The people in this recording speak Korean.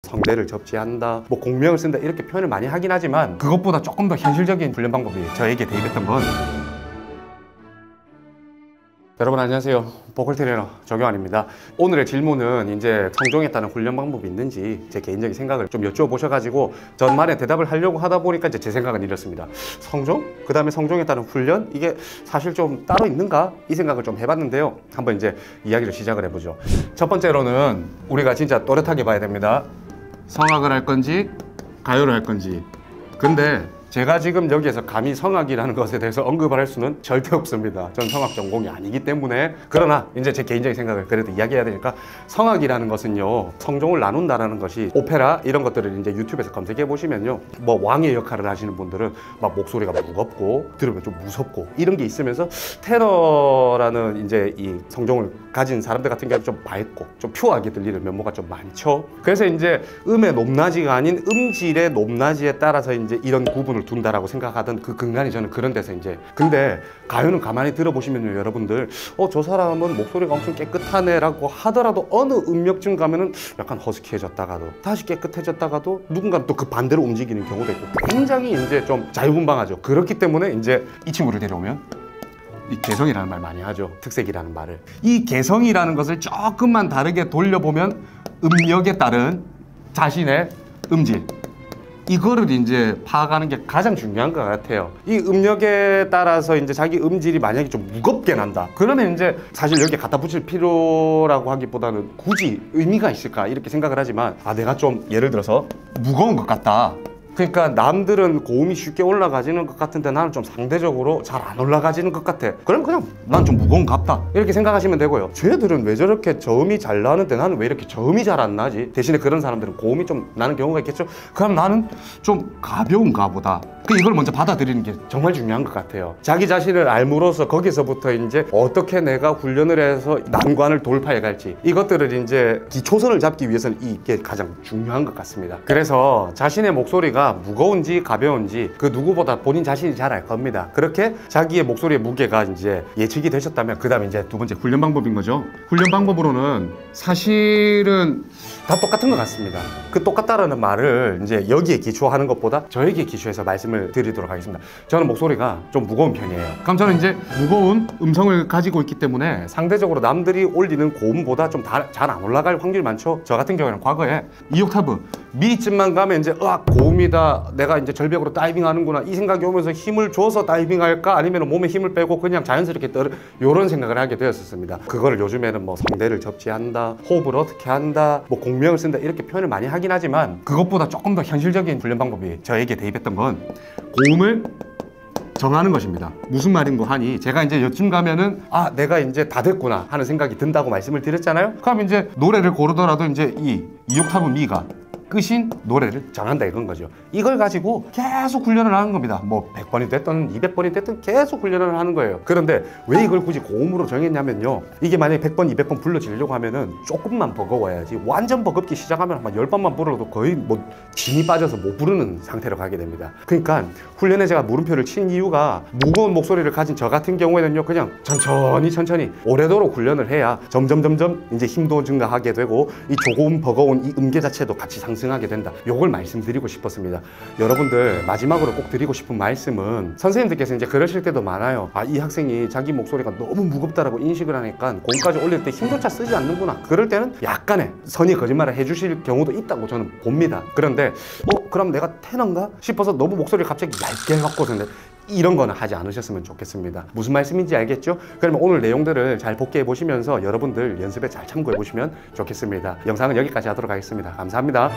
성대를 접지한다, 뭐 공명을 쓴다 이렇게 표현을 많이 하긴 하지만 그것보다 조금 더 현실적인 훈련 방법이 저에게 대입했던 건, 여러분 안녕하세요. 보컬 트레이너 정요한입니다. 오늘의 질문은 이제 성종에 따른 훈련 방법이 있는지 제 개인적인 생각을 좀 여쭤보셔가지고 저만의 대답을 하려고 하다 보니까 이제 제 생각은 이렇습니다. 성종? 그 다음에 성종에 따른 훈련? 이게 사실 좀 따로 있는가? 이 생각을 좀 해봤는데요. 한번 이제 이야기를 시작을 해보죠. 첫 번째로는 우리가 진짜 또렷하게 봐야 됩니다. 성악을 할 건지 가요를 할 건지. 근데 제가 지금 여기에서 감히 성악이라는 것에 대해서 언급을 할 수는 절대 없습니다. 전 성악 전공이 아니기 때문에. 그러나 이제 제 개인적인 생각을 그래도 이야기해야 되니까, 성악이라는 것은요, 성종을 나눈다라는 것이 오페라 이런 것들을 이제 유튜브에서 검색해 보시면요, 뭐 왕의 역할을 하시는 분들은 막 목소리가 무겁고 들으면 좀 무섭고 이런 게 있으면서, 테너라는 이제 이 성종을 가진 사람들 같은 경우는 좀 밝고 좀 퓨어하게 들리는 면모가 좀 많죠. 그래서 이제 음의 높낮이가 아닌 음질의 높낮이에 따라서 이제 이런 구분을 둔다라고 생각하던 그 근간이 저는 그런 데서 이제. 근데 가요는 가만히 들어보시면요, 여러분들 저 사람은 목소리가 엄청 깨끗하네 라고 하더라도 어느 음역쯤 가면은 약간 허스키해졌다가도 다시 깨끗해졌다가도 누군가는 또 그 반대로 움직이는 경우도 있고, 굉장히 이제 좀 자유분방하죠. 그렇기 때문에 이제 이 친구를 데려오면 이 개성이라는 말 많이 하죠. 특색이라는 말을. 이 개성이라는 것을 조금만 다르게 돌려보면 음역에 따른 자신의 음질, 이거를 이제 파악하는 게 가장 중요한 것 같아요. 이 음역에 따라서 이제 자기 음질이 만약에 좀 무겁게 난다, 그러면 이제 사실 여기에 갖다 붙일 필요라고 하기보다는 굳이 의미가 있을까 이렇게 생각을 하지만, 내가 좀 예를 들어서 무거운 것 같다, 그러니까 남들은 고음이 쉽게 올라가지는 것 같은데 나는 좀 상대적으로 잘 안 올라가지는 것 같아, 그럼 그냥 난 좀 무거운 것 같다 이렇게 생각하시면 되고요. 쟤들은 왜 저렇게 저음이 잘 나는데 나는 왜 이렇게 저음이 잘 안 나지? 대신에 그런 사람들은 고음이 좀 나는 경우가 있겠죠. 그럼 나는 좀 가벼운가 보다. 이걸 먼저 받아들이는 게 정말 중요한 것 같아요. 자기 자신을 알므로써 거기서부터 이제 어떻게 내가 훈련을 해서 난관을 돌파해 갈지, 이것들을 이제 기초선을 잡기 위해서는 이게 가장 중요한 것 같습니다. 그래서 자신의 목소리가 무거운지 가벼운지 그 누구보다 본인 자신이 잘 알 겁니다. 그렇게 자기의 목소리의 무게가 이제 예측이 되셨다면, 그 다음에 이제 두 번째 훈련 방법인 거죠. 훈련 방법으로는 사실은 다 똑같은 것 같습니다. 그 똑같다라는 말을 이제 여기에 기초하는 것보다 저에게 기초해서 말씀을 드리도록 하겠습니다. 저는 목소리가 좀 무거운 편이에요. 그럼 저는 이제 무거운 음성을 가지고 있기 때문에 상대적으로 남들이 올리는 고음보다 좀 잘 안 올라갈 확률이 많죠. 저 같은 경우에는 과거에 2옥타브 미쯤만 가면 이제 고음이다, 내가 이제 절벽으로 다이빙 하는구나 이 생각이 오면서 힘을 줘서 다이빙 할까, 아니면 몸에 힘을 빼고 그냥 자연스럽게 이런 생각을 하게 되었었습니다. 그거를 요즘에는 뭐 성대를 접지한다, 호흡을 어떻게 한다, 뭐 공명을 쓴다 이렇게 표현을 많이 하긴 하지만, 그것보다 조금 더 현실적인 훈련 방법이 저에게 대입했던 건 고음을 정하는 것입니다. 무슨 말인고 하니, 제가 이제 여쯤 가면은 내가 이제 다 됐구나 하는 생각이 든다고 말씀을 드렸잖아요. 그럼 이제 노래를 고르더라도 이제 이 2옥타브 미가 끝인 노래를 정한다 이건 거죠. 이걸 가지고 계속 훈련을 하는 겁니다. 뭐 100번이 됐든 200번이 됐든 계속 훈련을 하는 거예요. 그런데 왜 이걸 굳이 고음으로 정했냐면요, 이게 만약에 100번 200번 불러지려고 하면은 조금만 버거워야지, 완전 버겁기 시작하면 한 10번만 불러도 거의 뭐 진이 빠져서 못 부르는 상태로 가게 됩니다. 그러니까 훈련에 제가 물음표를 친 이유가, 무거운 목소리를 가진 저 같은 경우에는요, 그냥 천천히 오래도록 훈련을 해야 점점 이제 힘도 증가하게 되고 이 조금 버거운 이 음계 자체도 같이 상승하게 된다. 요걸 말씀드리고 싶었습니다. 여러분들 마지막으로 꼭 드리고 싶은 말씀은, 선생님들께서 이제 그러실 때도 많아요. 이 학생이 자기 목소리가 너무 무겁다라고 인식을 하니까 고음까지 올릴 때 힘조차 쓰지 않는구나. 그럴 때는 약간의 선의 거짓말을 해주실 경우도 있다고 저는 봅니다. 그런데 그럼 내가 테너인가 싶어서 너무 목소리를 갑자기 얇게 해갖고서 이런 거는 하지 않으셨으면 좋겠습니다. 무슨 말씀인지 알겠죠? 그러면 오늘 내용들을 잘 복기해 보시면서 여러분들 연습에 잘 참고해 보시면 좋겠습니다. 영상은 여기까지 하도록 하겠습니다. 감사합니다.